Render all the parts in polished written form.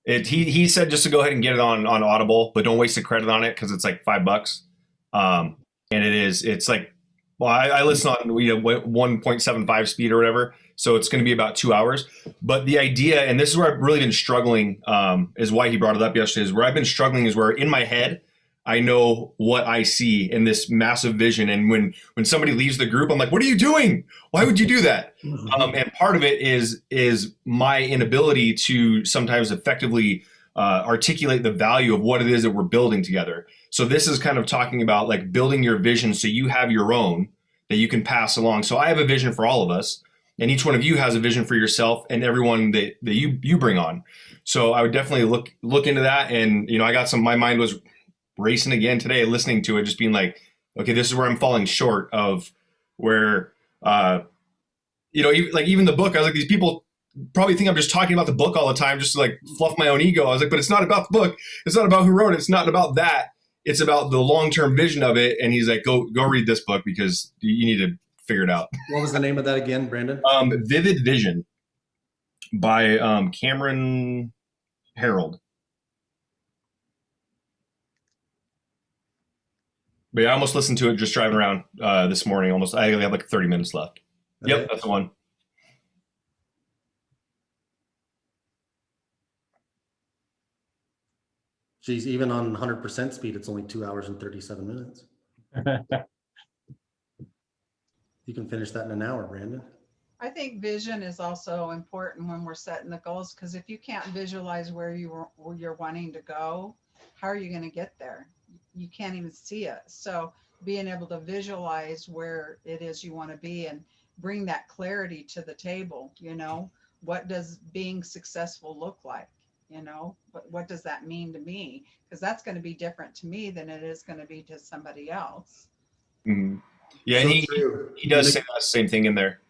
He said just to go ahead and get it on Audible, but don't waste the credit on it because it's like $5. Um, and it's like, well, I listen on 1.75 speed or whatever, so it's going to be about 2 hours. But the idea, and this is where I've really been struggling, is why he brought it up yesterday. Is where I've been struggling is where in my head I know what I see in this massive vision, and when somebody leaves the group, I'm like, "What are you doing? Why would you do that?" And part of it is my inability to sometimes effectively articulate the value of what it is that we're building together. So this is kind of talking about like building your vision so you have your own that you can pass along. So I have a vision for all of us, and each one of you has a vision for yourself and everyone that you bring on. So I would definitely look into that. And I got my mind was racing again today, listening to it, just being like, okay, this is where I'm falling short of where, even the book, I was like, these people probably think I'm just talking about the book all the time, just to like fluff my own ego. I was like, but it's not about the book. It's not about who wrote it. It's not about that. It's about the long-term vision of it. And he's like, go read this book because you need to figure it out. What was the name of that again, Brandon? Vivid Vision by Cameron Herold. But yeah, I almost listened to it just driving around this morning. I only have like 30 minutes left. Yep, that's the one. Geez, even on 100% speed, it's only 2 hours and 37 minutes. You can finish that in an hour, Brandon. I think vision is also important when we're setting the goals, because if you can't visualize where you're wanting to go, how are you going to get there? You can't even see it. So being able to visualize where it is you want to be and bring that clarity to the table, what does being successful look like? What does that mean to me? Because that's going to be different to me than it is going to be to somebody else. Mm-hmm. Yeah, so he does say that same thing in there.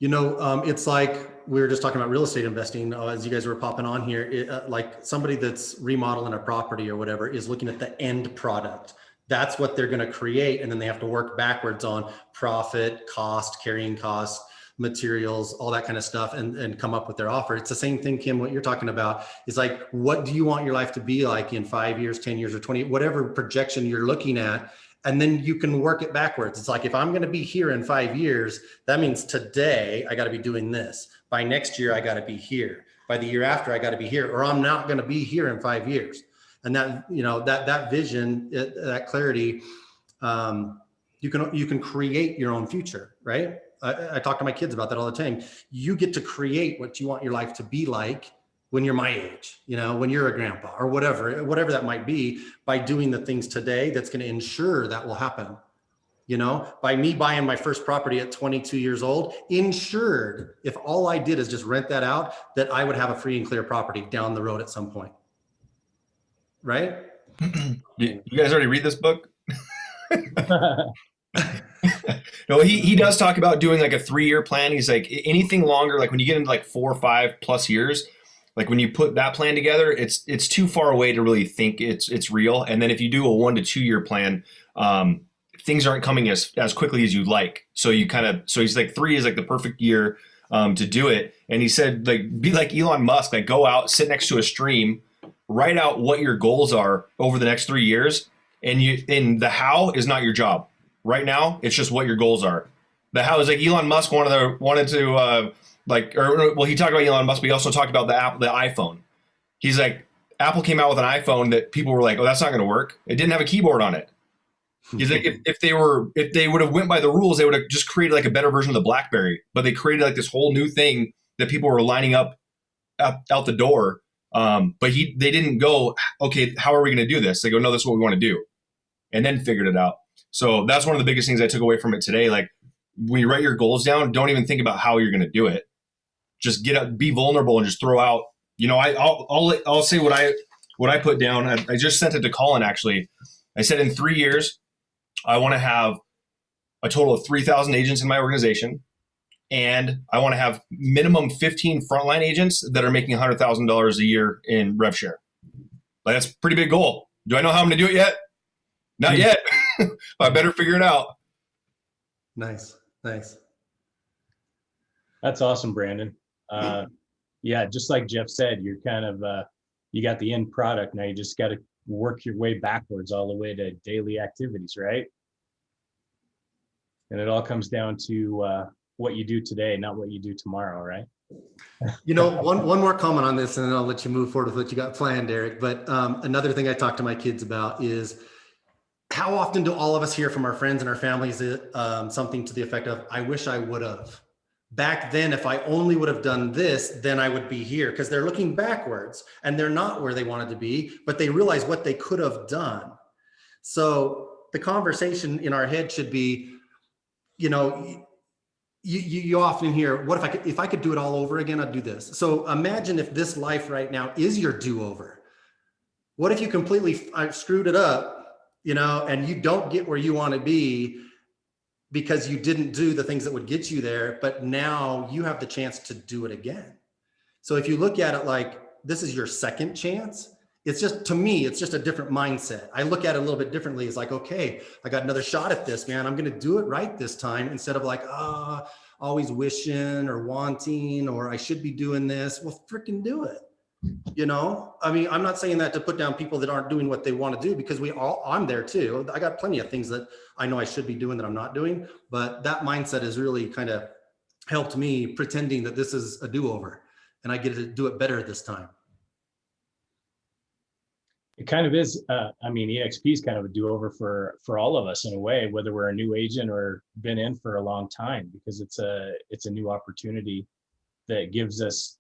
It's like we were just talking about real estate investing as you guys were popping on here. Like somebody that's remodeling a property or whatever is looking at the end product. That's what they're going to create. And then they have to work backwards on profit, cost, carrying costs, materials, all that kind of stuff, and come up with their offer. It's the same thing, Kim, what you're talking about is like, what do you want your life to be like in 5 years, 10 years, or 20, whatever projection you're looking at. And then you can work it backwards. It's like, if I'm going to be here in 5 years, that means today I got to be doing this. By next year, I got to be here. By the year after, I got to be here, or I'm not going to be here in 5 years. And that, that vision, that clarity, you can create your own future, right? I talk to my kids about that all the time. You get to create what you want your life to be like when you're my age, when you're a grandpa or whatever that might be, by doing the things today that's going to ensure that will happen. By me buying my first property at 22 years old, insured, if all I did is just rent that out, that I would have a free and clear property down the road at some point. Right? You guys already read this book? No, he does talk about doing like a 3-year plan. He's like, anything longer, like when you get into like 4 or 5 plus years, like when you put that plan together, it's too far away to really think it's real. And then if you do a 1 to 2 year plan, things aren't coming as quickly as you'd like. So he's like 3 is like the perfect year to do it. And he said, like, be like Elon Musk, like go out, sit next to a stream, write out what your goals are over the next 3 years. And the how is not your job. Right now, it's just what your goals are. The how is like Elon Musk wanted to he talked about Elon Musk, but he also talked about the iPhone. He's like, Apple came out with an iPhone that people were like, oh, that's not going to work. It didn't have a keyboard on it. He's like, if they would have went by the rules, they would have just created like a better version of the BlackBerry. But they created like this whole new thing that people were lining up out the door. But they didn't go, okay, how are we going to do this? They go, no, this is what we want to do. And then figured it out. So that's one of the biggest things I took away from it today. Like when you write your goals down, don't even think about how you're going to do it. Just get up, be vulnerable, and just throw out. I'll say what I put down. I just sent it to Colin actually. I said in 3 years, I want to have a total of 3,000 agents in my organization, and I want to have minimum 15 frontline agents that are making $100,000 a year in rev share. Like that's a pretty big goal. Do I know how I'm going to do it yet? Not yet. I better figure it out. Nice. That's awesome, Brandon. Yeah, just like Jeff said, you're kind of you got the end product. Now you just got to work your way backwards all the way to daily activities, right? And it all comes down to what you do today, not what you do tomorrow, right? You know, one more comment on this, and then I'll let you move forward with what you got planned, Eric. But another thing I talk to my kids about is how often do all of us hear from our friends and our families something to the effect of, I wish I would have. Back then, if I only would have done this, then I would be here, because they're looking backwards and they're not where they wanted to be, but they realize what they could have done. So the conversation in our head should be, you know, you often hear, what if I could do it all over again, I'd do this. So imagine if this life right now is your do-over. What if you completely screwed it up, you know, and you don't get where you want to be because you didn't do the things that would get you there, but now you have the chance to do it again. So if you look at it like this is your second chance, it's just, to me, it's just a different mindset. I look at it a little bit differently. It's like, okay, I got another shot at this, man. I'm going to do it right this time, instead of like, always wishing or wanting, or I should be doing this. Well, freaking do it. You know, I mean, I'm not saying that to put down people that aren't doing what they want to do, because I'm there too. I got plenty of things that I know I should be doing that I'm not doing, but that mindset has really kind of helped me, pretending that this is a do-over and I get to do it better this time. It kind of is. I mean, EXP is kind of a do-over for all of us in a way, whether we're a new agent or been in for a long time, because it's a new opportunity that gives us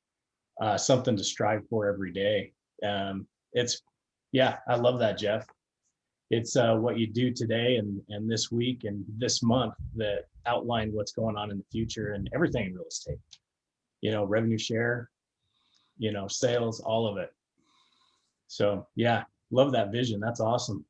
something to strive for every day. I love that, Jeff. It's what you do today and this week and this month that outline what's going on in the future and everything in real estate. You know, revenue share, you know, sales, all of it. So yeah, love that vision. That's awesome.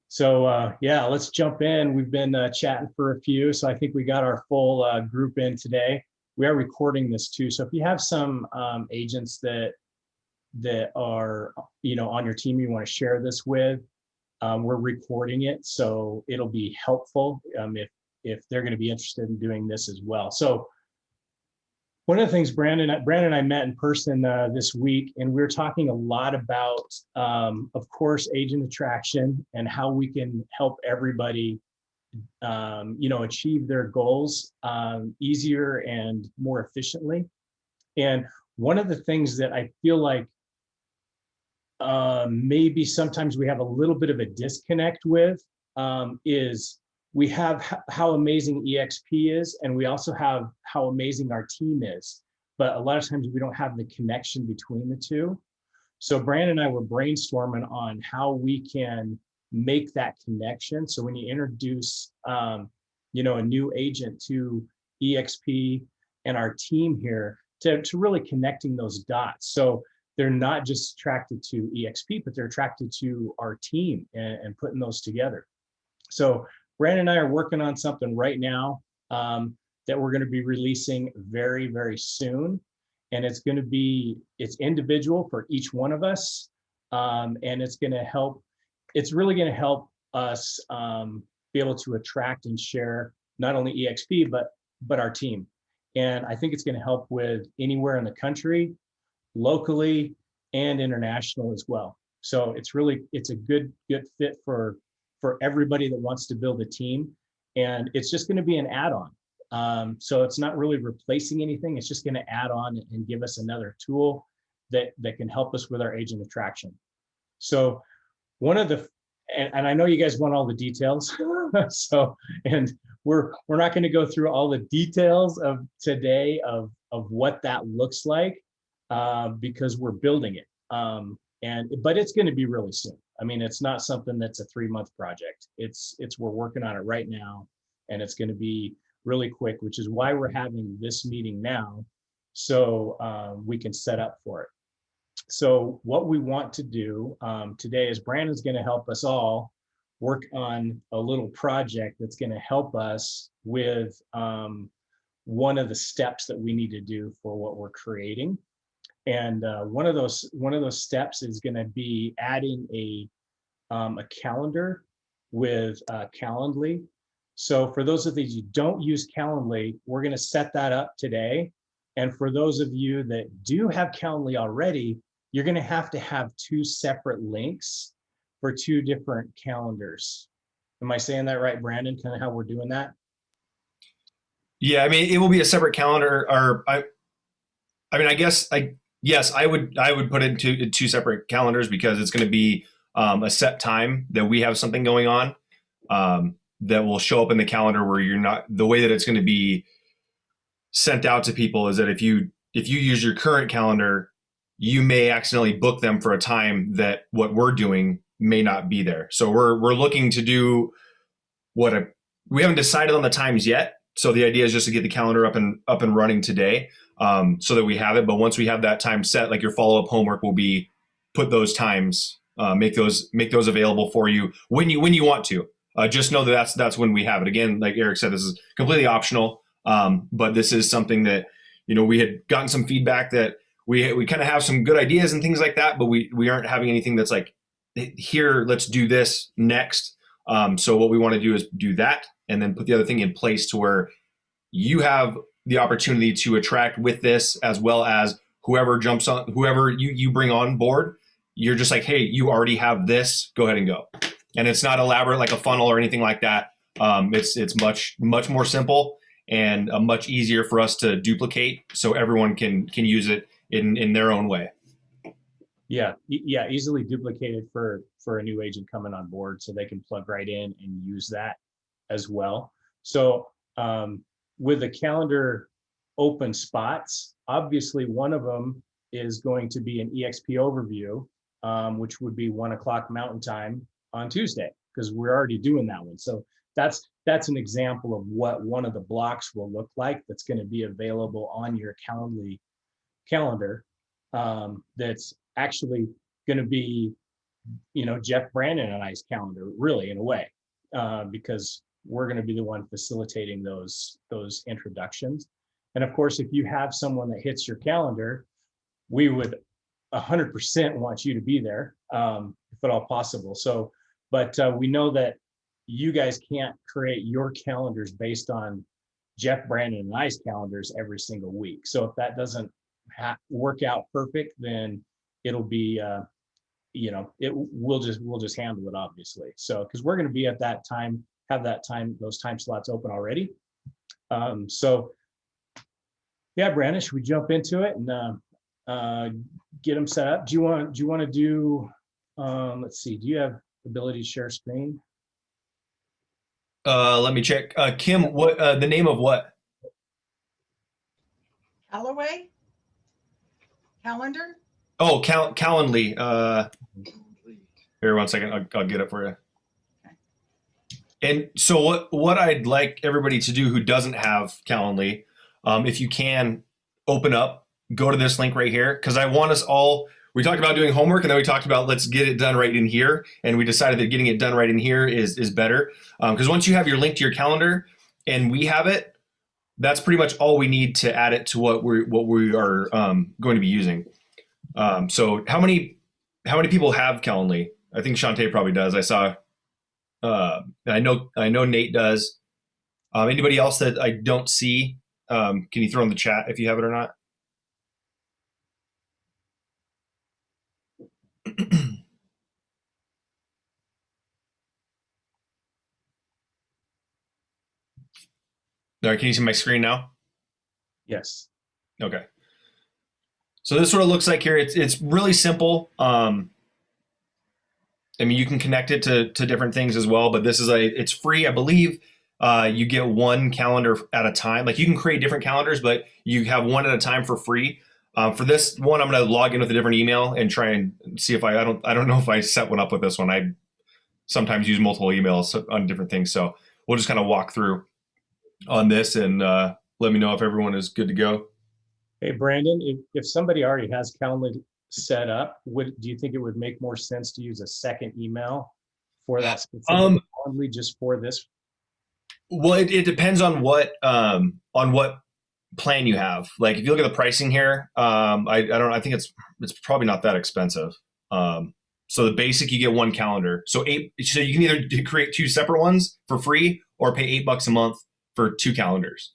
So let's jump in. We've been chatting for a few, so I think we got our full group in today. We are recording this too, so if you have some agents that are, you know, on your team you want to share this with, we're recording it, so it'll be helpful if they're going to be interested in doing this as well. So one of the things, Brandon and I met in person this week, and we were talking a lot about, of course, agent attraction and how we can help everybody, you know, achieve their goals easier and more efficiently. And one of the things that I feel like maybe sometimes we have a little bit of a disconnect with is we have how amazing EXP is, and we also have how amazing our team is. But a lot of times we don't have the connection between the two. So Brandon and I were brainstorming on how we can make that connection. So when you introduce, you know, a new agent to EXP and our team here, to really connecting those dots. So they're not just attracted to EXP, but they're attracted to our team and putting those together. So Brandon and I are working on something right now that we're going to be releasing very, very soon. And it's individual for each one of us. And it's really going to help us be able to attract and share not only EXP, but our team. And I think it's going to help with anywhere in the country, locally and international as well. So it's a good fit for everybody that wants to build a team. And it's just going to be an add-on. So it's not really replacing anything. It's just going to add on and give us another tool that can help us with our agent attraction. So one of the, and I know you guys want all the details. So, and we're not going to go through all the details of today of what that looks like because we're building it. But it's going to be really soon. I mean, it's not something that's a 3-month project. We're working on it right now, and it's going to be really quick, which is why we're having this meeting now, so we can set up for it. So what we want to do today is Brandon's going to help us all work on a little project that's going to help us with one of the steps that we need to do for what we're creating. And one of those steps is going to be adding a calendar with Calendly. So for those of you who don't use Calendly, we're going to set that up today. And for those of you that do have Calendly already, you're going to have two separate links for two different calendars. Am I saying that right, Brandon? Kind of how we're doing that? Yeah, I mean, it will be a separate calendar, or I mean, yes, I would put it into two separate calendars because it's going to be a set time that we have something going on that will show up in the calendar where you're not. The way that it's going to be sent out to people is that if you use your current calendar, you may accidentally book them for a time that what we're doing may not be there. So we're looking to do we haven't decided on the times yet. So the idea is just to get the calendar up and running today, so that we have it. But once we have that time set, like your follow-up homework will be put those times, make those available for you when you want to. Just know that that's when we have it. Again, like Eric said, this is completely optional. But this is something that, we had gotten some feedback that we kind of have some good ideas and things like that, but we aren't having anything that's like, here, let's do this next. So what we want to do is do that and then put the other thing in place to where you have the opportunity to attract with this, as well as whoever jumps on, whoever you bring on board. You're just like, hey, you already have this, go ahead and go. And it's not elaborate like a funnel or anything like that. It's much more simple and much easier for us to duplicate, so everyone can use it in their own way. Yeah, easily duplicated for a new agent coming on board, so they can plug right in and use that as well. So with the calendar open spots, obviously one of them is going to be an EXP overview, which would be 1 o'clock Mountain Time on Tuesday, because we're already doing that one. So that's an example of what one of the blocks will look like that's going to be available on your calendar. That's actually going to be, Jeff, Brandon, and I's calendar, really, in a way, because we're going to be the one facilitating those introductions. And of course, if you have someone that hits your calendar, we would 100% want you to be there, if at all possible. So, but we know that you guys can't create your calendars based on Jeff, Brandon, and I's calendars every single week. So if that doesn't work out perfect, then it'll be, we'll just handle it, obviously. So, because we're going to be at that time, those time slots open already. So yeah, Brandon, should we jump into it and get them set up? Do you want to do, let's see, do you have ability to share screen? Let me check. Kim, what the name of what? Callaway? Calendar? Oh, Calendly. Here, 1 second. I'll get it for you. Okay. And so what I'd like everybody to do who doesn't have Calendly, if you can open up, go to this link right here, because I want us all. We talked about doing homework, and then we talked about let's get it done right in here, and we decided that getting it done right in here is better, because once you have your link to your calendar and we have it, that's pretty much all we need to add it to what we are going to be using. So how many people have Calendly? I think Shantae probably does. I saw, and I know Nate does. Anybody else that I don't see? Can you throw in the chat if you have it or not? All right, can you see my screen now? Yes. Okay. So this sort of looks like here. It's really simple. I mean, you can connect it to different things as well, but it's free, I believe. You get one calendar at a time. Like, you can create different calendars, but you have one at a time for free. For this one, I'm going to log in with a different email and try and see if I don't know if I set one up with this one. I sometimes use multiple emails on different things. So we'll just kind of walk through on this and let me know if everyone is good to go. Hey, Brandon, if somebody already has Calendly set up, do you think it would make more sense to use a second email for that specific Calendly just for this? Well, it depends on what plan you have. Like, if you look at the pricing here, I think it's probably not that expensive. So the basic, you get one calendar. So you can either create two separate ones for free or pay $8 a month for two calendars.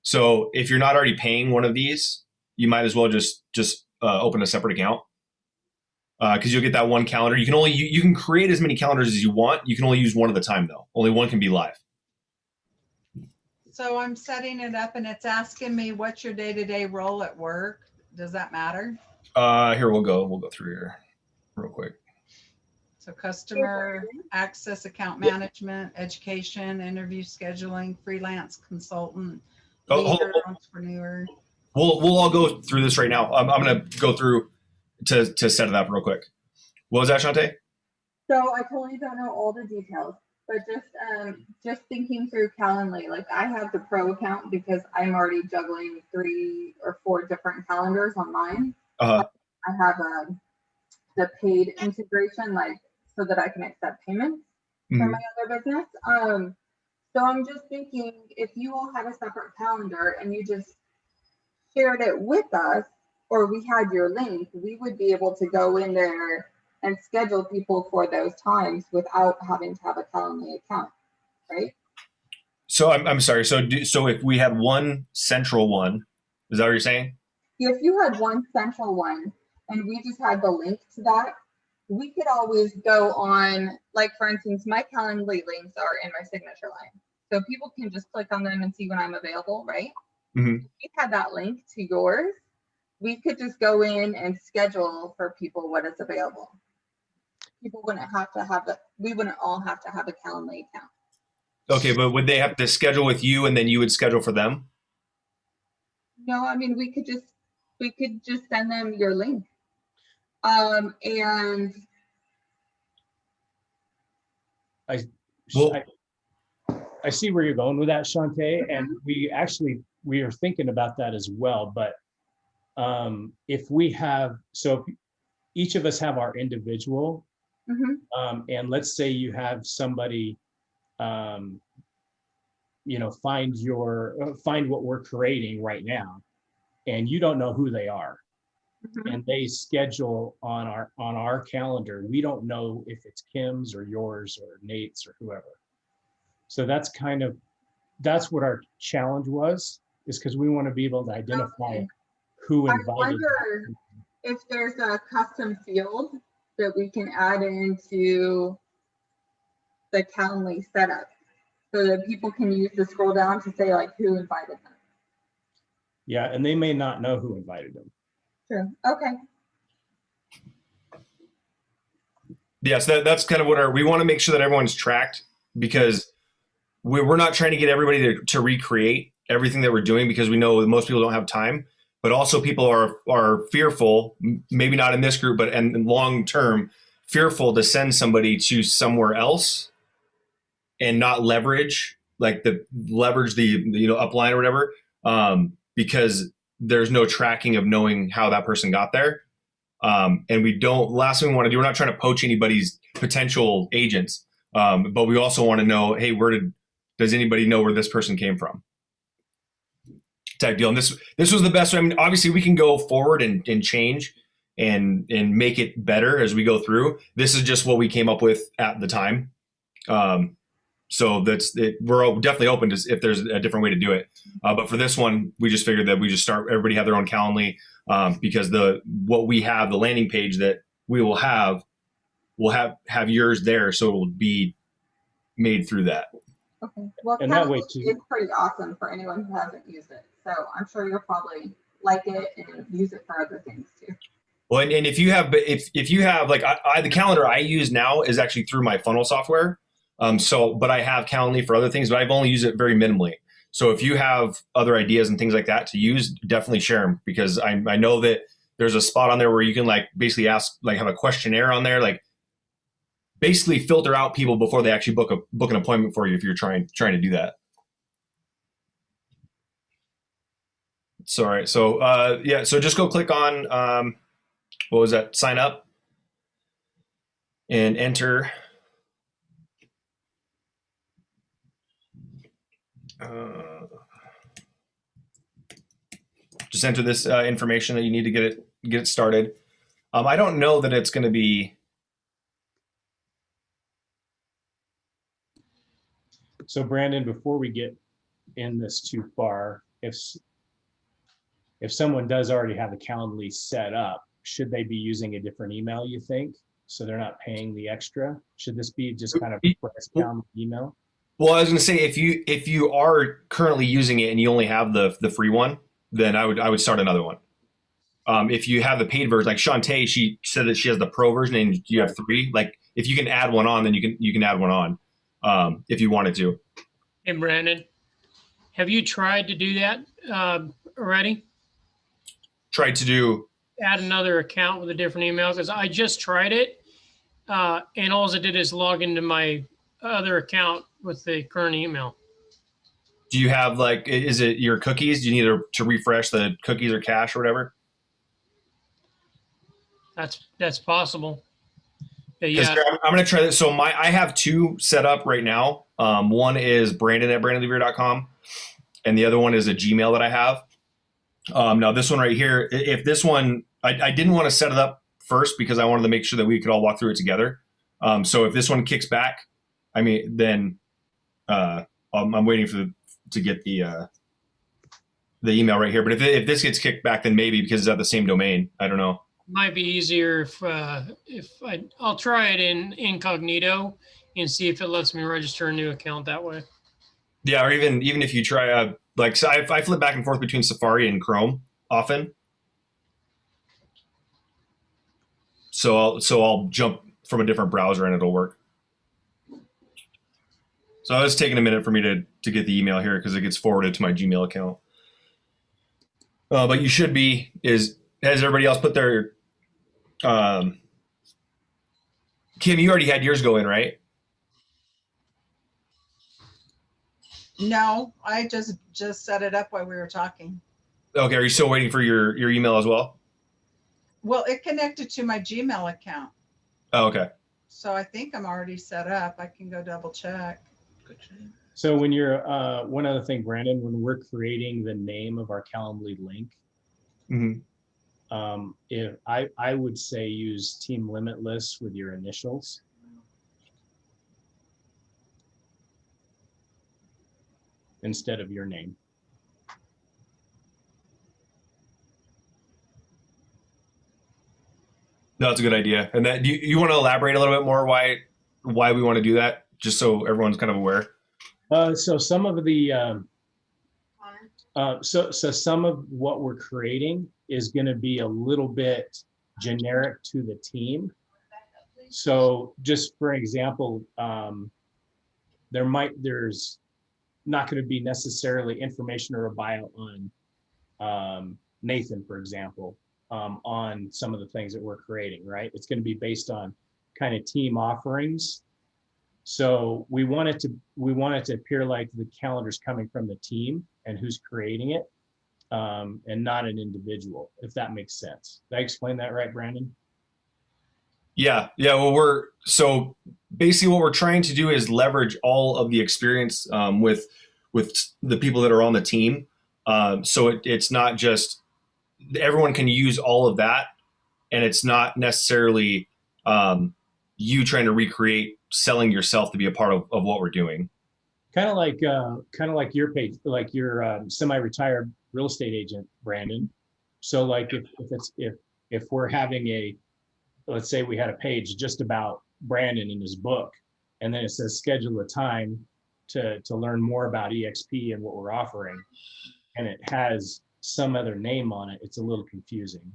So if you're not already paying one of these, you might as well just open a separate account because you'll get that one calendar. You can create as many calendars as you want. You can only use one at a time though. Only one can be live. So I'm setting it up and it's asking me, what's your day-to-day role at work? Does that matter? Here we'll go through here real quick. So customer access, account management, education, interview scheduling, freelance consultant, leader, entrepreneur. We'll all go through this right now. I'm going to go through to set it up real quick. What was that, Shantae? So I totally don't know all the details, but just thinking through Calendly, like I have the pro account because I'm already juggling 3 or 4 different calendars on mine. Uh-huh. I have the paid integration, like so that I can accept payments for my other business. So I'm just thinking if you all had a separate calendar and you just shared it with us, or we had your link, we would be able to go in there and schedule people for those times without having to have a Calendly account, right? So I'm sorry. So if we had one central one, is that what you're saying? If you had one central one and we just had the link to that, we could always go on, like for instance, my Calendly links are in my signature line. So people can just click on them and see when I'm available, right? Mm-hmm. If you had that link to yours, we could just go in and schedule for people when it's available. People wouldn't have to have we wouldn't all have to have a Calendly account. Okay, but would they have to schedule with you and then you would schedule for them? No, I mean, we could just send them your link. And I see where you're going with that, Shantae, and we are thinking about that as well. But if each of us have our individual, and let's say you have somebody, find what we're creating right now, and you don't know who they are, and they schedule on our calendar. We don't know if it's Kim's or yours or Nate's or whoever. So that's what our challenge was, is because we want to be able to identify who invited. I wonder if there's a custom field that we can add into the Calendly setup so that people can use the scroll down to say like who invited them. Yeah, and they may not know who invited them. True. Okay. Yes, that's kind of what we want to make sure that everyone's tracked, because we're not trying to get everybody to recreate everything that we're doing, because we know most people don't have time, but also people are fearful, maybe not in this group, but and long term, fearful to send somebody to somewhere else and not leverage the upline or whatever, because there's no tracking of knowing how that person got there. And last thing we want to do, we're not trying to poach anybody's potential agents, but we also want to know, hey, does anybody know where this person came from? Type deal. And this was the best way. I mean, obviously we can go forward and change and make it better as we go through. This is just what we came up with at the time. So that's it. We're definitely open to if there's a different way to do it. But for this one, we just figured that we just everybody have their own Calendly, because what we have, the landing page that we will have yours there. So it will be made through that. Okay. Well, and that way too, it's pretty awesome for anyone who hasn't used it. So I'm sure you'll probably like it and use it for other things too. Well, and if you have the calendar I use now is actually through my funnel software. But I have Calendly for other things, but I've only used it very minimally. So if you have other ideas and things like that to use, definitely share them, because I know that there's a spot on there where you can basically ask, have a questionnaire on there, basically filter out people before they actually book an appointment for you if you're trying to do that. Sorry. So so just go click on what was that? Sign up and enter. Just enter this information that you need to get it started. I don't know that it's going to be. So Brandon, before we get in this too far, if someone does already have a Calendly set up, should they be using a different email, you think? So they're not paying the extra? Should this be just kind of a price down email? Well, I was going to say if you are currently using it and you only have the free one, then I would start another one. If you have the paid version, like Shantae, she said that she has the pro version and you have 3. Like if you can add one on, then you can add one on if you wanted to. Hey, Brandon, have you tried to do that already? Tried to do. Add another account with a different email? Because I just tried it, and all I did is log into my other account with the current email. Do you have like? Is it your cookies? Do you need to refresh the cookies or cache or whatever? That's possible. Yeah, I'm going to try this. So I have 2 set up right now. One is Brandon at brandonlevier.com, and the other one is a Gmail that I have. Now this one right here, if this one, I didn't want to set it up first because I wanted to make sure that we could all walk through it together. So if this one kicks back, I mean, then I'm waiting to get the email right here. But if this gets kicked back, then maybe because it's at the same domain. I don't know. Might be easier if I'll try it in incognito and see if it lets me register a new account that way. Yeah, or even if you try like so I flip back and forth between Safari and Chrome often. So I'll jump from a different browser and it'll work. So it's taking a minute for me to get the email here because it gets forwarded to my Gmail account. But you should be has everybody else put their Kim, you already had yours go in, right? No, I just set it up while we were talking. Okay, are you still waiting for your email as well? Well, it connected to my Gmail account. Oh, okay. So I think I'm already set up. I can go double check. So when you're, one other thing, Brandon, when we're creating the name of our Calendly link, Mm-hmm. if I would say use Team Limitless with your initials. Instead of your name. No, that's a good idea. And that you want to elaborate a little bit more why we want to do that, just so everyone's kind of aware. So some of the so some of what we're creating is going to be a little bit generic to the team. So just for example, there's not going to be necessarily information or a bio on Nathan, for example, on some of the things that we're creating, right? It's going to be based on kind of team offerings. So we want it to appear like the calendar's coming from the team and who's creating it, and not an individual, if that makes sense. Did I explain that right, Brandon? Yeah. Well, so basically what we're trying to do is leverage all of the experience with the people that are on the team. So it's not just everyone can use all of that, and it's not necessarily you trying to recreate selling yourself to be a part of what we're doing. Kind of like your page, like your semi-retired real estate agent, Brandon. So like if we're having let's say we had a page just about Brandon in his book, and then it says schedule a time to learn more about EXP and what we're offering, and it has some other name on it, it's a little confusing.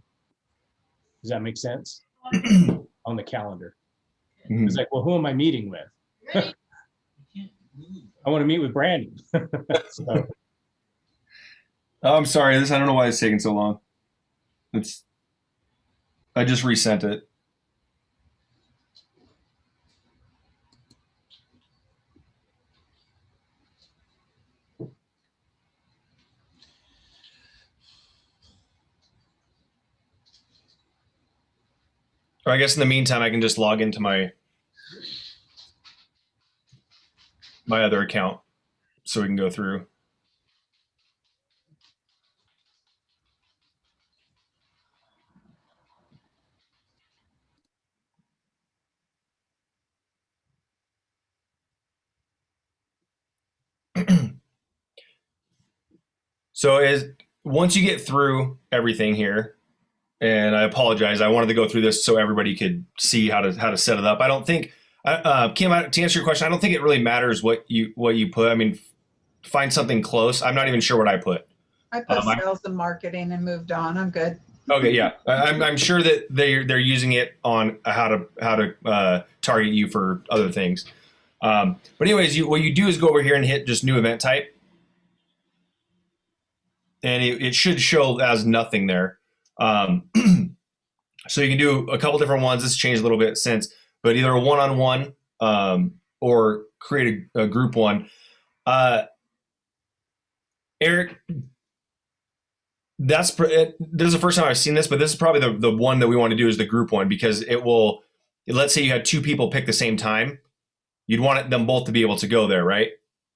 Does that make sense? On the calendar. Mm-hmm. It's like, well, who am I meeting with? I want to meet with Brandon. So, I'm sorry. I don't know why it's taking so long. I just resent it. Or I guess in the meantime, I can just log into my other account so we can go through. So once you get through everything here, and I apologize. I wanted to go through this so everybody could see how to set it up. I don't think, Kim, to answer your question, I don't think it really matters what you put. I mean, find something close. I'm not even sure what I put. I put sales and marketing and moved on. I'm good. Okay, yeah, I'm sure that they're using it on how to target you for other things. But anyways, what you do is go over here and hit just new event type, and it should show as nothing there. So you can do a couple different ones. This changed a little bit since, but either a one-on-one or create a group one. Eric, this is the first time I've seen this, but this is probably the one that we want to do is the group one, because let's say you had 2 people pick the same time. You'd want them both to be able to go there, right?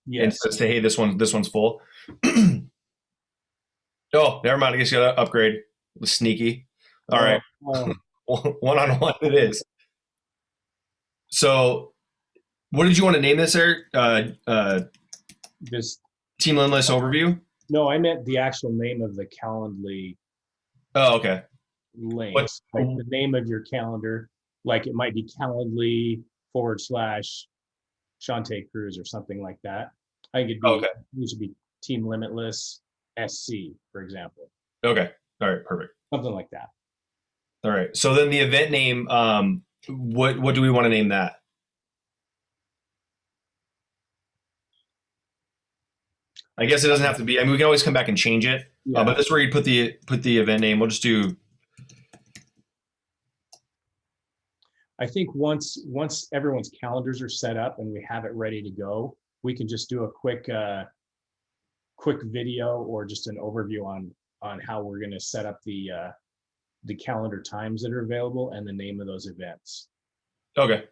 Yes. And so say, hey, this one's full. Oh, never mind. I guess you got to upgrade. It was sneaky. All right. One-on-one it is. So what did you want to name this, Eric? This Team Limitless overview? No, I meant the actual name of the Calendly Oh, okay. link. What's- Like the name of your calendar, like it might be Calendly / Shantae Cruz or something like that. I think it should be Team Limitless SC, for example. Okay. All right. Perfect. Something like that. All right. So then the event name, what do we want to name that? I guess it doesn't have to be. I mean, we can always come back and change it. Yeah. But this is where you put the event name. We'll just do. I think once everyone's calendars are set up and we have it ready to go, we can just do a quick video or just an overview on how we're going to set up the calendar times that are available and the name of those events. Okay.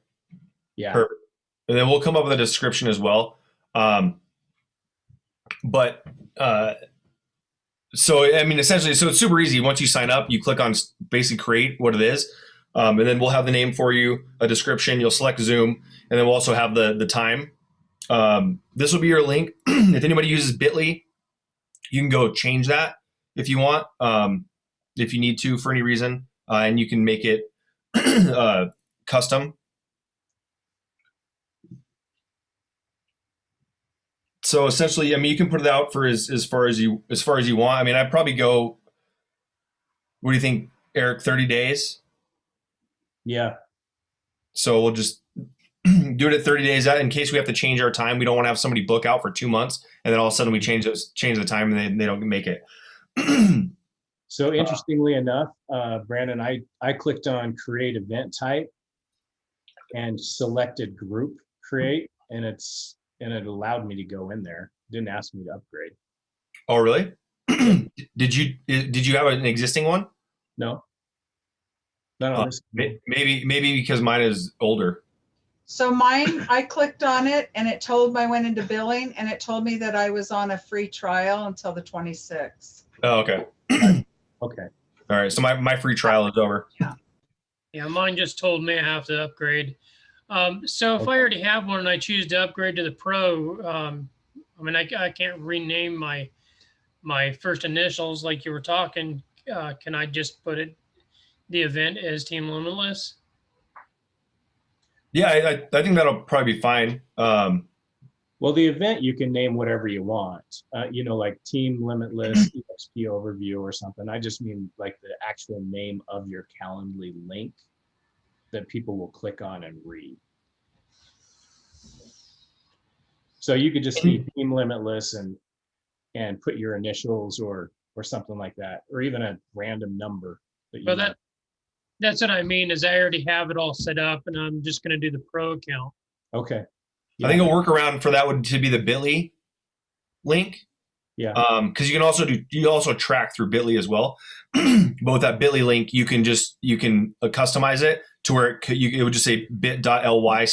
Yeah. Perfect. And then we'll come up with a description as well. So I mean, essentially, so it's super easy. Once you sign up, you click on basically create what it is. And then we'll have the name for you, a description, you'll select Zoom, and then we'll also have the time. This will be your link. If anybody uses Bitly, you can go change that if you want, if you need to for any reason, and you can make it custom. So essentially, I mean, you can put it out for as far as you want. I mean, I'd probably go. What do you think, Eric? 30 days. Yeah. So we'll just do it at 30 days out in case we have to change our time. We don't want to have somebody book out for 2 months and then all of a sudden we change the time and they don't make it. So interestingly enough, Brandon, I clicked on create event type and selected group create, and it allowed me to go in there. Didn't ask me to upgrade. Oh, really? Did you have an existing one? No. No. Maybe because mine is older. So mine, I clicked on it and it told me I went into billing and it told me that I was on a free trial until the 26th. Oh, okay. Okay. All right. So my free trial is over. Yeah, mine just told me I have to upgrade. So if I already have one and I choose to upgrade to the Pro, I mean, I can't rename my first initials like you were talking. Can I just put the event as Team Limitless? Yeah, I think that'll probably be fine. Well, the event you can name whatever you want, like Team Limitless EXP overview or something. I just mean like the actual name of your Calendly link that people will click on and read. So you could just be Team Limitless and put your initials or something like that, or even a random number that you. Well, that's what I mean is I already have it all set up and I'm just going to do the Pro account. Okay. I think a workaround for that would to be the Bitly link. Yeah. Because you can also track through Bitly as well. But with that Bitly link, you can customize it to where it would just say bit.ly/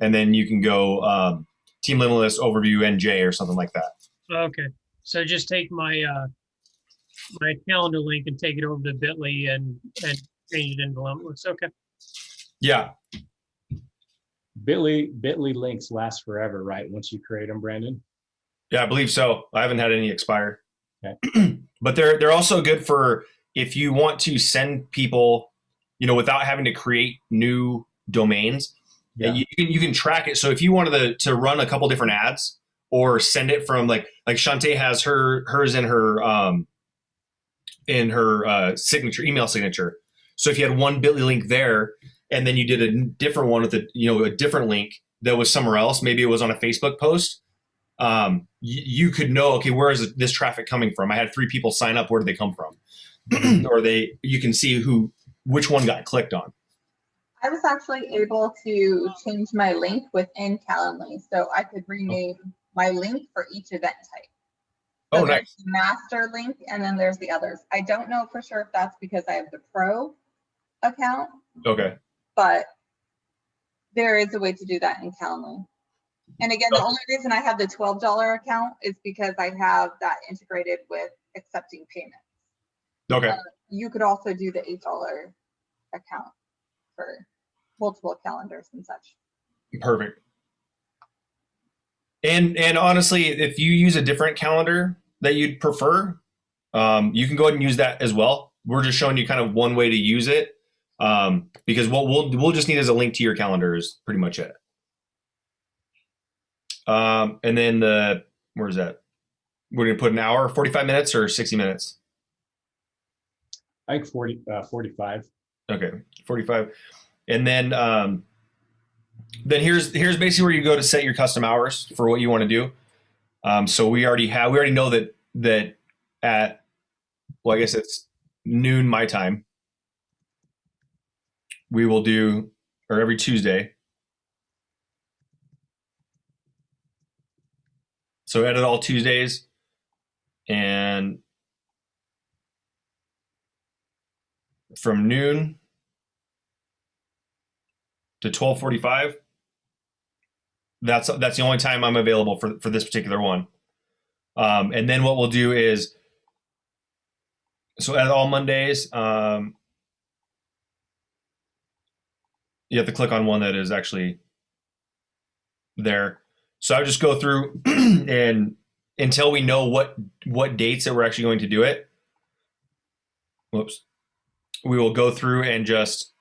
and then you can go Team Limitless overview NJ or something like that. Okay. So just take my my calendar link and take it over to Bitly and change it into Limitless. Okay. Yeah. Bitly links last forever, right? Once you create them, Brandon. Yeah, I believe so. I haven't had any expire. Okay. But they're also good for if you want to send people, without having to create new domains, Yeah. you can track it. So if you wanted to run a couple different ads or send it from like Shantae has hers in her signature, email signature. So if you had one Bitly link there, and then you did a different one with a different link that was somewhere else, maybe it was on a Facebook post, you could know, okay, where is this traffic coming from? I had 3 people sign up. Where did they come from? Or you can see which one got clicked on. I was actually able to change my link within Calendly, so I could rename my link for each event type. So Oh, there's nice. the master link, and then there's the others. I don't know for sure if that's because I have the pro account, Okay. but there is a way to do that in Calendly. And again, the only reason I have the $12 account is because I have that integrated with accepting payments. Okay. You could also do the $8 account for multiple calendars and such. Perfect. And honestly, if you use a different calendar that you'd prefer, you can go ahead and use that as well. We're just showing you kind of one way to use it, because what we'll just need is a link to your calendar is pretty much it. And then where's that? We're gonna put an hour, 45 minutes, or 60 minutes. I think 45. Okay, 45. And then here's basically where you go to set your custom hours for what you want to do. So we already know that at, well, I guess it's noon my time, we will do, or every Tuesday. So edit all Tuesdays, and from noon to 12:45. That's the only time I'm available for this particular one. And then what we'll do is, so at all Mondays, you have to click on one that is actually there. So I just go through and until we know what dates that we're actually going to do it. Whoops. We will go through and just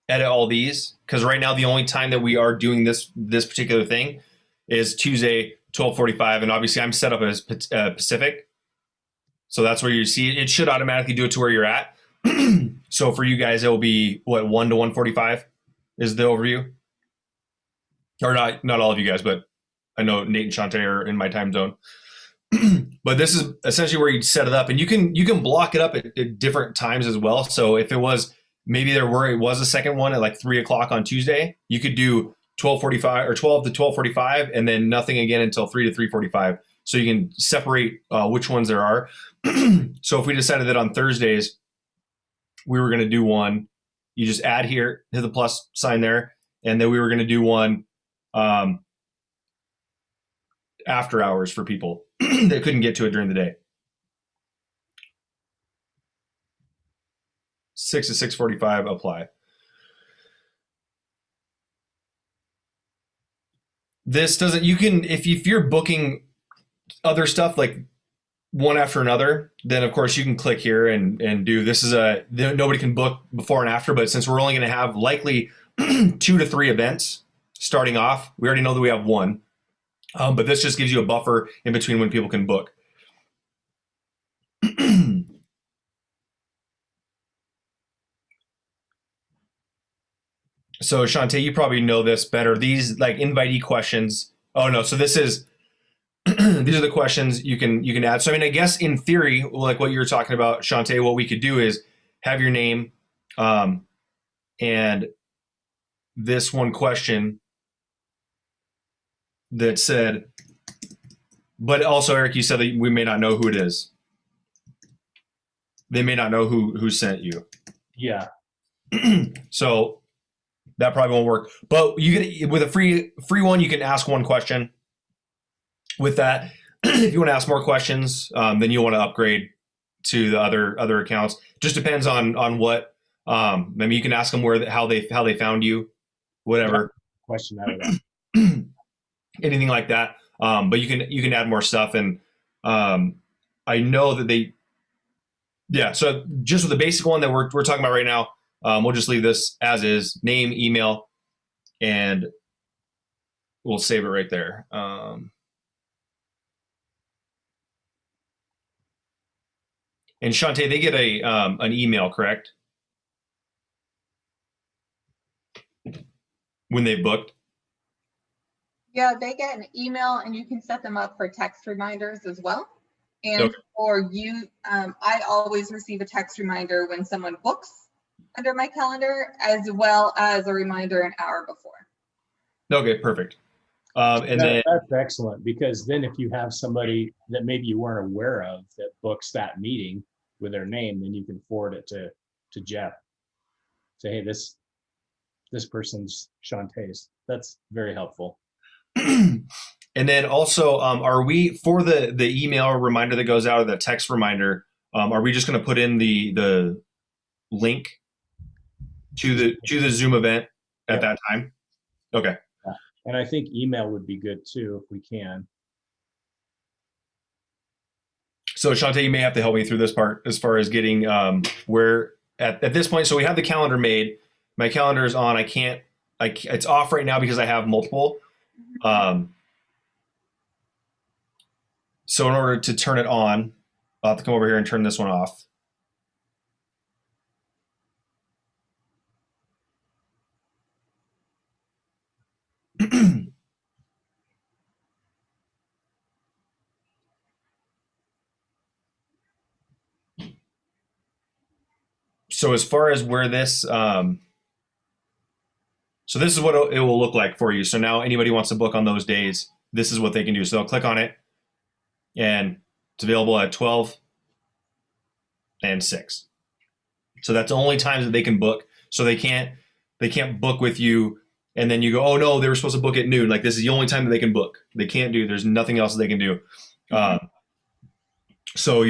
edit all these, because right now the only time that we are doing this particular thing is Tuesday 12:45, and obviously I'm set up as Pacific, so that's where you see it. It should automatically do it to where you're at. So for you guys, it will be what, 1 to 1:45 is the overview, or not all of you guys, but I know Nate and Shantae are in my time zone. But this is essentially where you set it up, and you can block it up at different times as well. So if it was, maybe it was a second one at like 3 o'clock on Tuesday, you could do 12:45 or 12 to 12:45, and then nothing again until 3 to 3:45. So you can separate which ones there are. So if we decided that on Thursdays we were going to do one, you just add here, hit the plus sign there, and then we were going to do one after hours for people that couldn't get to it during the day. 6 to 6:45, apply. This doesn't, you can, if you're booking other stuff like one after another, then of course you can click here and do, this is nobody can book before and after, but since we're only going to have likely 2 to 3 events starting off, we already know that we have one. But this just gives you a buffer in between when people can book. So Shantae, you probably know this better. These like invitee questions. Oh no, so this is these are the questions you can add. So I mean, I guess in theory, like what you were talking about, Shantae, what we could do is have your name, and this one question that said, but also Eric, you said that we may not know who it is. They may not know who sent you. Yeah. So that probably won't work. But you get, with a free one, you can ask one question. With that, if you want to ask more questions, then you'll want to upgrade to the other accounts. Just depends on what. I mean, you can ask them how they found you, whatever. Question out of that. Anything like that. But you can add more stuff, and I know that yeah. So just with the basic one that we're talking about right now, we'll just leave this as is, name, email, and we'll save it right there. And Shantae, they get an email, correct? When they've booked. Yeah, they get an email and you can set them up for text reminders as well. And Okay. for you, I always receive a text reminder when someone books under my calendar, as well as a reminder an hour before. Okay, perfect. And then That's excellent, because then if you have somebody that maybe you weren't aware of that books that meeting with their name, then you can forward it to Jeff. Say, hey, this person's Shantae's. That's very helpful. and then also, are we for the email reminder that goes out, or the text reminder? Are we just going to put in the link to the Zoom event at that time? Okay. And I think email would be good too, if we can. So Shantae, you may have to help me through this part as far as getting where at this point. So we have the calendar made. My calendar is on. It's off right now because I have multiple. So in order to turn it on, I'll have to come over here and turn this one off. So as far as where this, so this is what it will look like for you. So now anybody wants to book on those days, this is what they can do. So they'll click on it, and it's available at 12 and 6. So that's the only times that they can book. So they can't book with you and then you go, oh no, they were supposed to book at noon. Like, this is the only time that they can book. They can't do. There's nothing else that they can do. So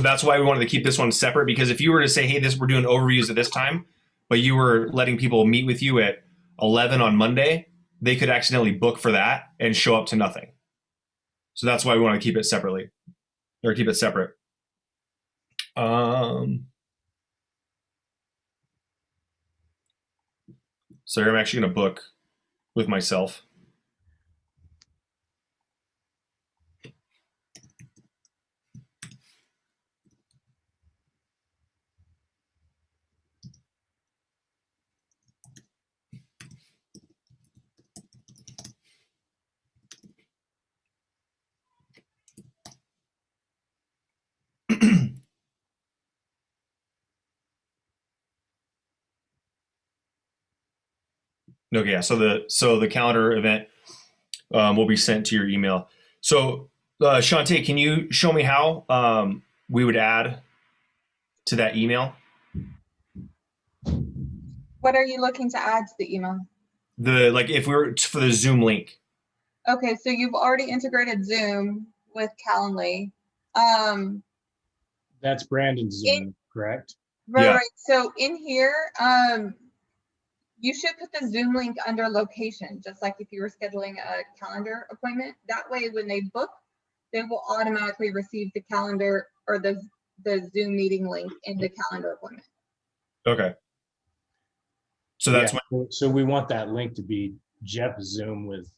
that's why we wanted to keep this one separate, because if you were to say, hey, we're doing overviews at this time, but you were letting people meet with you at 11 on Monday, they could accidentally book for that and show up to nothing. So that's why we want to keep it separately, or keep it separate. So I'm actually going to book with myself. Okay, yeah. So the calendar event will be sent to your email. So Shantae, can you show me how we would add to that email? What are you looking to add to the email? If we were for the Zoom link. Okay, so you've already integrated Zoom with Calendly. That's Brandon's Zoom, correct? Right, Yeah. right. So in here, you should put the Zoom link under location, just like if you were scheduling a calendar appointment. That way, when they book, they will automatically receive the calendar or the Zoom meeting link in the calendar appointment. Okay. So that's So we want that link to be Jeff Zoom with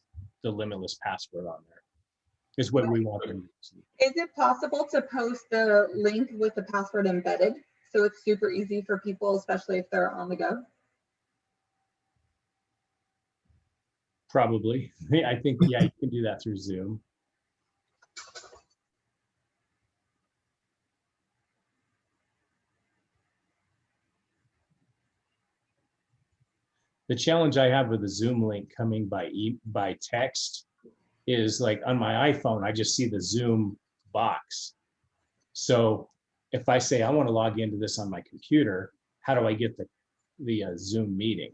the limitless password on there. Is what we want them to see. Is it possible to post the link with the password embedded, so it's super easy for people, especially if they're on the go? Probably. I think, yeah, you can do that through Zoom. The challenge I have with the Zoom link coming by text is, like, on my iPhone, I just see the Zoom box. So if I say I want to log into this on my computer, how do I get the Zoom meeting?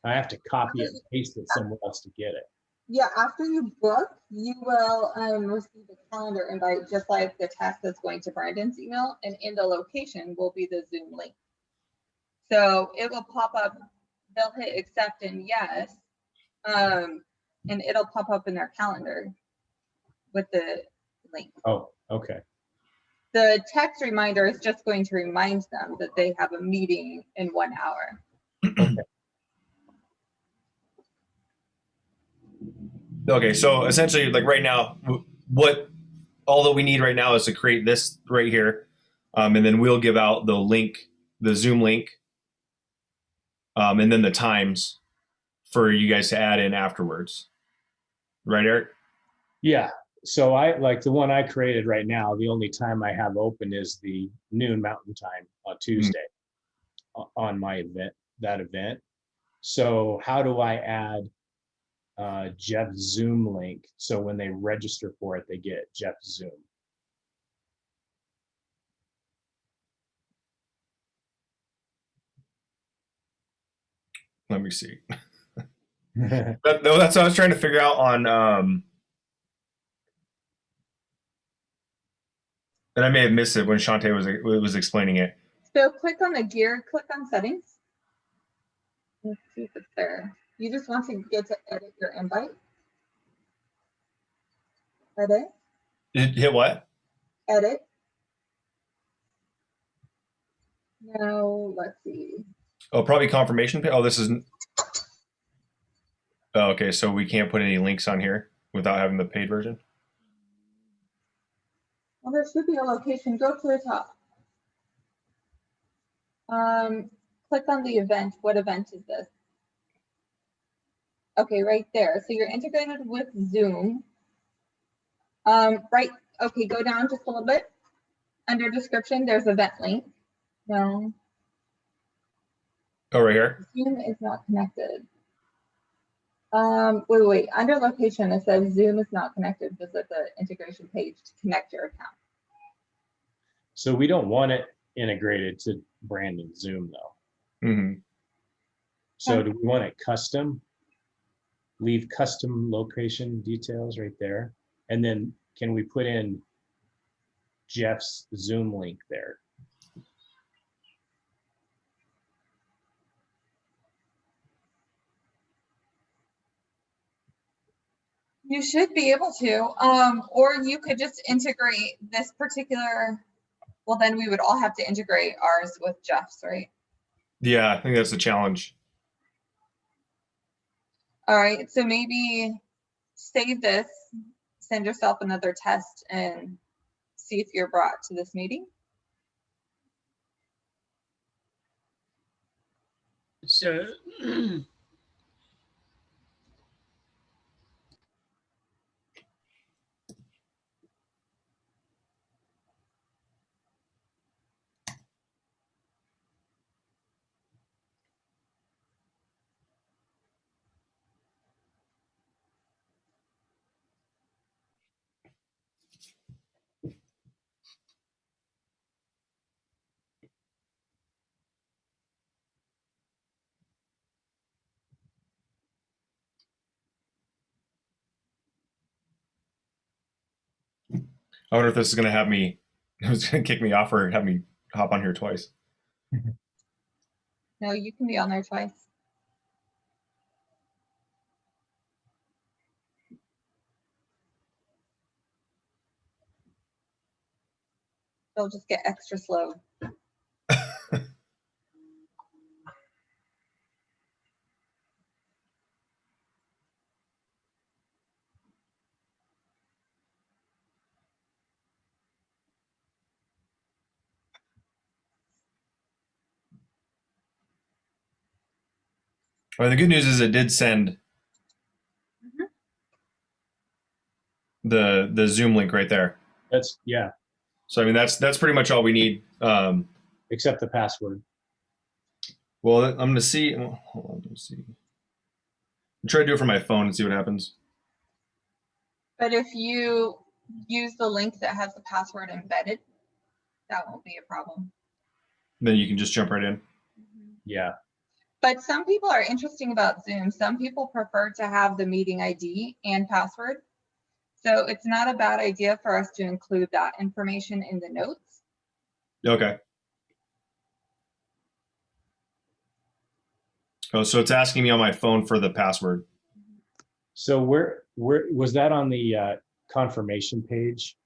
I have to copy it and paste it somewhere else to get it. Yeah, after you book, you will receive a calendar invite, just like the text that's going to Brandon's email, and in the location will be the Zoom link. So it will pop up, they'll hit accept and yes, and it'll pop up in their calendar. with the link. Oh, okay. The text reminder is just going to remind them that they have a meeting in 1 hour. Okay, so essentially, like right now, what all that we need right now is to create this right here, and then we'll give out the link, the Zoom link, and then the times for you guys to add in afterwards. Right, Eric? Yeah. So I like the one I created right now. The only time I have open is the noon Mountain Time on Tuesday on my event, that event. So how do I add Jeff's Zoom link? So when they register for it, they get Jeff's Zoom. Let me see. No, that's what I was trying to figure out on. And I may have missed it when Shantae was explaining it. So click on the gear, click on settings. Let's see if it's there. You just want to get to edit your invite. Edit, Hit what? edit. Now, let's see. Oh, probably confirmation. Oh, this is. Oh, okay, so we can't put any links on here without having the paid version. Well, there should be a location. Go to the top. Click on the event. What event is this? Okay, right there. So you're integrated with Zoom. Right. Okay, go down just a little bit. Under description, there's event link. No, Oh, right here. Zoom is not connected. Wait. Under location, it says Zoom is not connected. Visit the integration page to connect your account. So we don't want it integrated to Brandon Zoom though. Mm-hmm. So do we want it custom? Leave custom location details right there. And then can we put in Jeff's Zoom link there? You should be able to, or you could just integrate this particular, well, then we would all have to integrate ours with Jeff's, right? Yeah, I think that's the challenge. All right, so maybe save this, send yourself another test and see if you're brought to this meeting. So I wonder if this is going to have me. It's going to kick me off or have me hop on here twice. No, you can be on there twice. They'll just get extra slow. Well, the good news is it did send the Zoom link right there. That's, yeah, So I mean that's pretty much all we need. except the password. Well, I'm going to see. Well, hold on, let me see. I'm trying to do it from my phone and see what happens. But if you use the link that has the password embedded, that won't be a problem. Then you can just jump right in. Yeah. But some people are interesting about Zoom. Some people prefer to have the meeting ID and password. So it's not a bad idea for us to include that information in the notes. Okay. Oh, so it's asking me on my phone for the password. So where was that on the confirmation page.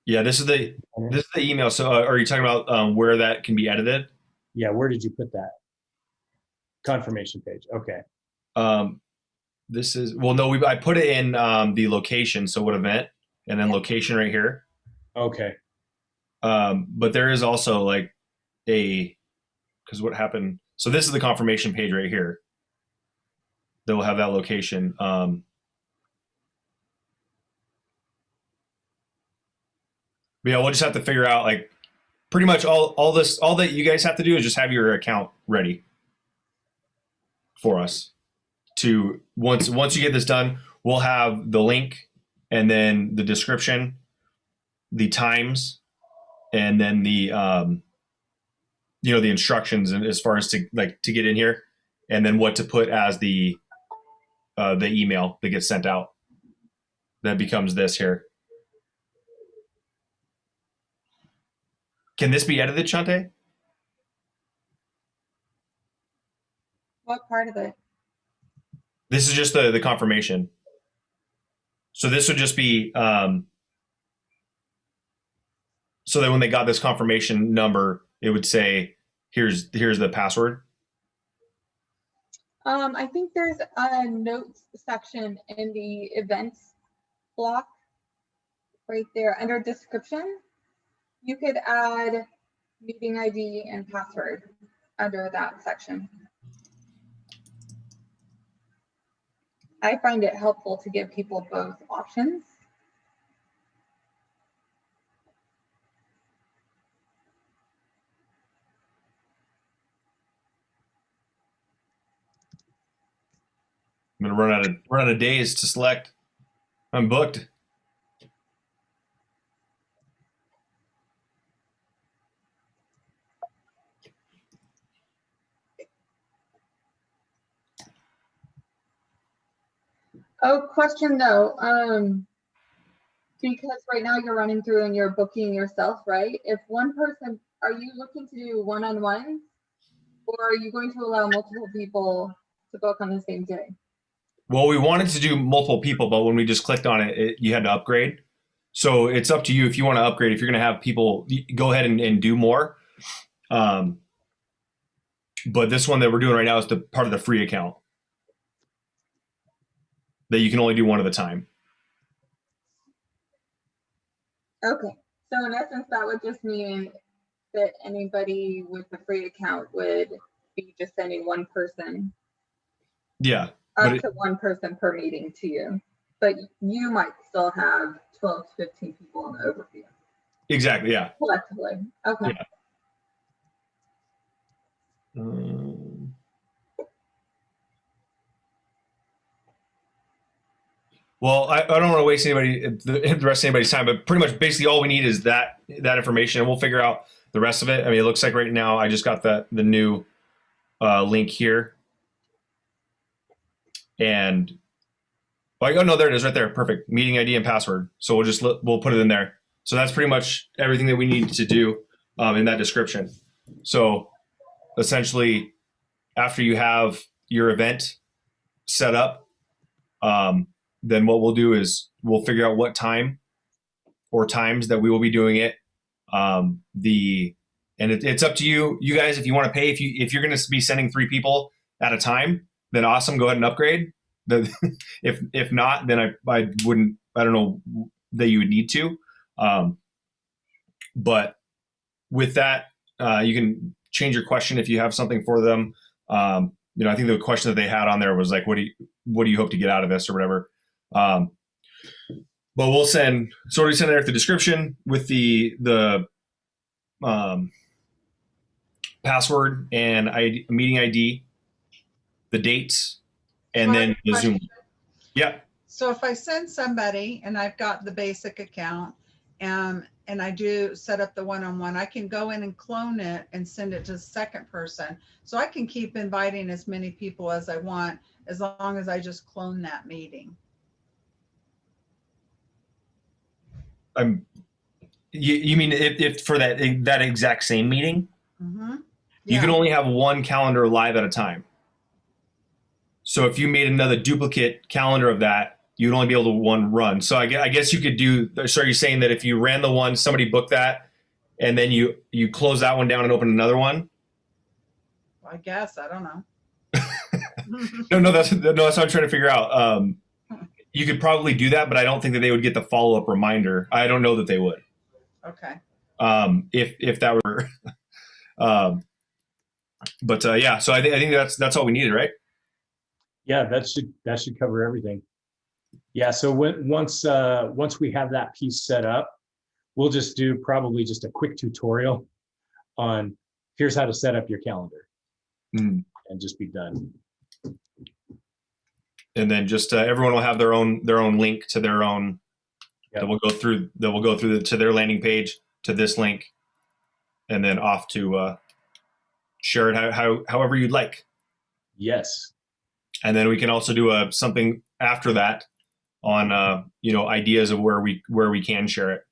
Yeah, this is the email. So are you talking about where that can be edited? Yeah, where did you put that? Confirmation page. Okay. This is, well, no, I put it in the location. So what event, and then location right here. Okay. But there is also like because what happened. So this is the confirmation page right here. That will have that location. But yeah, we'll just have to figure out like pretty much all that you guys have to do is just have your account ready for us to once you get this done, we'll have the link and then the description, the times, and then the the instructions and as far as to get in here, and then what to put as the email that gets sent out. That becomes this here. Can this be edited, Shante? What part of it? This is just the confirmation. So this would just be so that when they got this confirmation number, it would say, here's the password. I think there's a notes section in the events block right there under description. You could add meeting ID and password under that section. I find it helpful to give people both options. I'm gonna run out of days to select. I'm booked. Oh, question though, because right now you're running through and you're booking yourself, right? If one person, are you looking to do one-on-one, or are you going to allow multiple people to book on the same day? Well, we wanted to do multiple people, but when we just clicked on it, you had to upgrade. So it's up to you if you want to upgrade. If you're going to have people, go ahead and do more. But this one that we're doing right now is the part of the free account that you can only do one at a time. Okay, so in essence, that would just mean that anybody with a free account would be just sending one person, Yeah. up to one person per meeting to you. But you might still have 12 to 15 people in the overview. Exactly. Yeah. Collectively. Okay. Yeah. Well, I don't want to waste the rest of anybody's time, but pretty much basically all we need is that information, and we'll figure out the rest of it. I mean, it looks like right now I just got the new link here, and oh no, there it is right there. Perfect. Meeting ID and password. So we'll put it in there. So that's pretty much everything that we need to do in that description. So essentially, after you have your event set up, then what we'll do is we'll figure out what time or times that we will be doing it. It's up to you guys if you want to pay. If you're going to be sending 3 people at a time, then awesome, go ahead and upgrade. If not, then I don't know that you would need to. But with that, you can change your question if you have something for them. I think the question that they had on there was like, what do you hope to get out of this or whatever. But we'll send there at the description with the password and meeting ID, the dates, and then the Zoom. Yeah. So if I send somebody and I've got the basic account and I do set up the one-on-one, I can go in and clone it and send it to the second person. So I can keep inviting as many people as I want, as long as I just clone that meeting. You mean if for that exact same meeting, Mm-hmm. you can only have one calendar live at a time. So if you made another duplicate calendar of that, you'd only be able to one run. So I guess you could do. So are you saying that if you ran the one, somebody booked that, and then you close that one down and open another one? I guess, I don't know. No, that's what I'm trying to figure out. You could probably do that, but I don't think that they would get the follow up reminder. I don't know that they would. Okay. If that were. But yeah, so I think that's all we needed, right? Yeah, that should cover everything. Yeah, so once we have that piece set up, we'll just do probably just a quick tutorial on here's how to set up your calendar, and just be done. And then just everyone will have their own link to their own. Yep. That will go through to their landing page, to this link, and then off to share it however you'd like. Yes. And then we can also do something after that on ideas of where we can share it.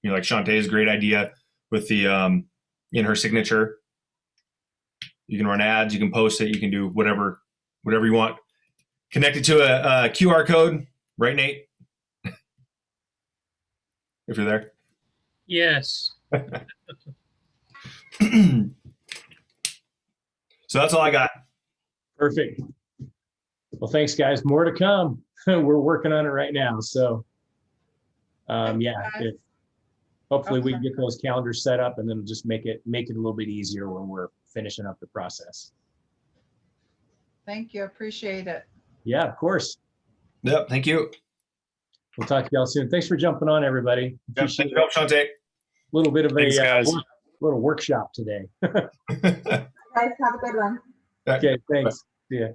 Like Shantae's great idea with the in her signature. You can run ads, you can post it, you can do whatever you want. Connect it to a QR code, right, Nate? If you're there. Yes. So that's all I got. Perfect. Well, thanks, guys. More to come. We're working on it right now. So, hopefully we can get those calendars set up, and then just make it a little bit easier when we're finishing up the process. Thank you. Appreciate it. Yeah, of course. Yep. Thank you. We'll talk to y'all soon. Thanks for jumping on, everybody. Yep, thank you, Shante. A little bit of Thanks, guys. little workshop today. Guys, have a good one. Okay, thanks. See ya.